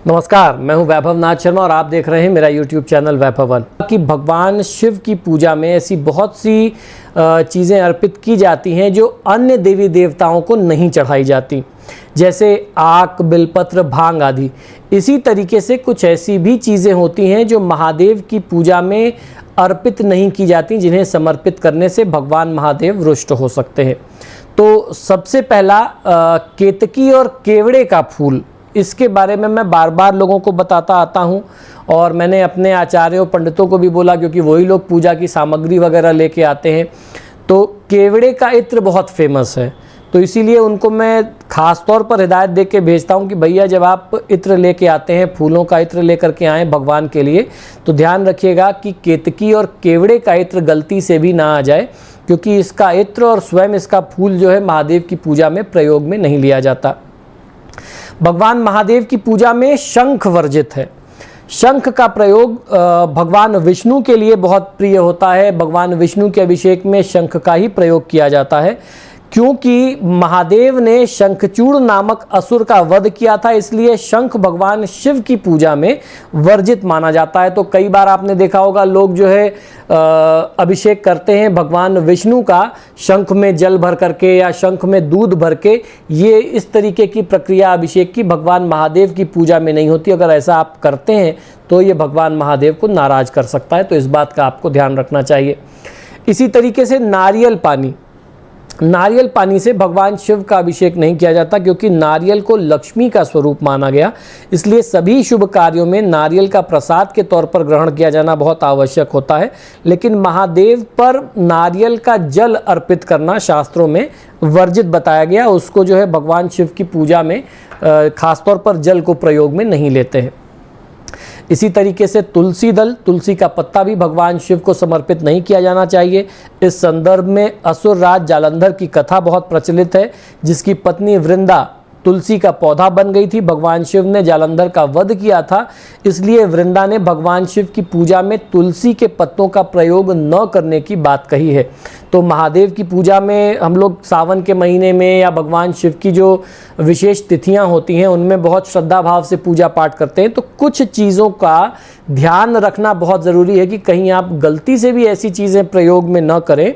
नमस्कार, मैं हूं वैभव नाथ शर्मा और आप देख रहे हैं मेरा YouTube चैनल वैभवन। कि भगवान शिव की पूजा में ऐसी बहुत सी चीज़ें अर्पित की जाती हैं जो अन्य देवी देवताओं को नहीं चढ़ाई जाती, जैसे आक, बिलपत्र, भांग आदि। इसी तरीके से कुछ ऐसी भी चीज़ें होती हैं जो महादेव की पूजा में अर्पित नहीं की जाती, जिन्हें समर्पित करने से भगवान महादेव रुष्ट हो सकते हैं। तो सबसे पहला केतकी और केवड़े का फूल, इसके बारे में मैं बार बार लोगों को बताता आता हूँ और मैंने अपने आचार्यों पंडितों को भी बोला, क्योंकि वही लोग पूजा की सामग्री वगैरह लेके आते हैं। तो केवड़े का इत्र बहुत फेमस है, तो इसीलिए उनको मैं ख़ास तौर पर हिदायत दे के भेजता हूँ कि भैया जब आप इत्र लेके आते हैं, फूलों का इत्र लेकर के आएँ भगवान के लिए, तो ध्यान रखिएगा कि केतकी और केवड़े का इत्र गलती से भी ना आ जाए, क्योंकि इसका इत्र और स्वयं इसका फूल जो है महादेव की पूजा में प्रयोग में नहीं लिया जाता। भगवान महादेव की पूजा में शंख वर्जित है। शंख का प्रयोग भगवान विष्णु के लिए बहुत प्रिय होता है। भगवान विष्णु के अभिषेक में शंख का ही प्रयोग किया जाता है, क्योंकि महादेव ने शंखचूड़ नामक असुर का वध किया था, इसलिए शंख भगवान शिव की पूजा में वर्जित माना जाता है। तो कई बार आपने देखा होगा लोग जो है अभिषेक करते हैं भगवान विष्णु का शंख में जल भर करके या शंख में दूध भर के। ये इस तरीके की प्रक्रिया अभिषेक की भगवान महादेव की पूजा में नहीं होती। अगर ऐसा आप करते हैं तो ये भगवान महादेव को नाराज कर सकता है, तो इस बात का आपको ध्यान रखना चाहिए। इसी तरीके से नारियल पानी से भगवान शिव का अभिषेक नहीं किया जाता, क्योंकि नारियल को लक्ष्मी का स्वरूप माना गया। इसलिए सभी शुभ कार्यों में नारियल का प्रसाद के तौर पर ग्रहण किया जाना बहुत आवश्यक होता है। लेकिन महादेव पर नारियल का जल अर्पित करना शास्त्रों में वर्जित बताया गया। उसको जो है भगवान शिव की पूजा में खासतौर पर जल को प्रयोग में नहीं लेते हैं। इसी तरीके से तुलसी का पत्ता भी भगवान शिव को समर्पित नहीं किया जाना चाहिए। इस संदर्भ में असुर राज जालंधर की कथा बहुत प्रचलित है, जिसकी पत्नी वृंदा तुलसी का पौधा बन गई थी। भगवान शिव ने जालंधर का वध किया था, इसलिए वृंदा ने भगवान शिव की पूजा में तुलसी के पत्तों का प्रयोग न करने की बात कही है। तो महादेव की पूजा में हम लोग सावन के महीने में या भगवान शिव की जो विशेष तिथियां होती हैं उनमें बहुत श्रद्धा भाव से पूजा पाठ करते हैं। तो कुछ चीज़ों का ध्यान रखना बहुत ज़रूरी है कि कहीं आप गलती से भी ऐसी चीज़ें प्रयोग में न करें,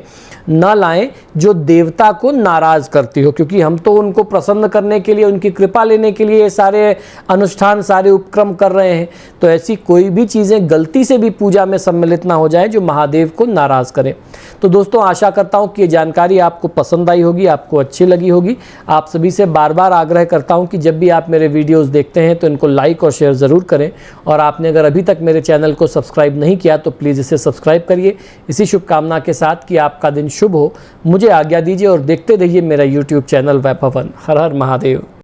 न लाएं जो देवता को नाराज़ करती हो, क्योंकि हम तो उनको प्रसन्न करने के लिए, उनकी कृपा लेने के लिए सारे अनुष्ठान, सारे उपक्रम कर रहे हैं। तो ऐसी कोई भी चीज़ें गलती से भी पूजा में सम्मिलित ना हो जाए जो महादेव को नाराज़ करे। तो दोस्तों, आशा करता हूँ कि ये जानकारी आपको पसंद आई होगी, आपको अच्छी लगी होगी। आप सभी से बार बार आग्रह करता हूँ कि जब भी आप मेरे वीडियोज़ देखते हैं तो इनको लाइक और शेयर ज़रूर करें, और आपने अगर अभी तक मेरे चैनल को सब्सक्राइब नहीं किया तो प्लीज़ इसे सब्सक्राइब करिए। इसी शुभकामना के साथ कि आपका दिन शुभ हो, मुझे आज्ञा दीजिए और देखते रहिए मेरा YouTube चैनल वैभवन। हर हर महादेव।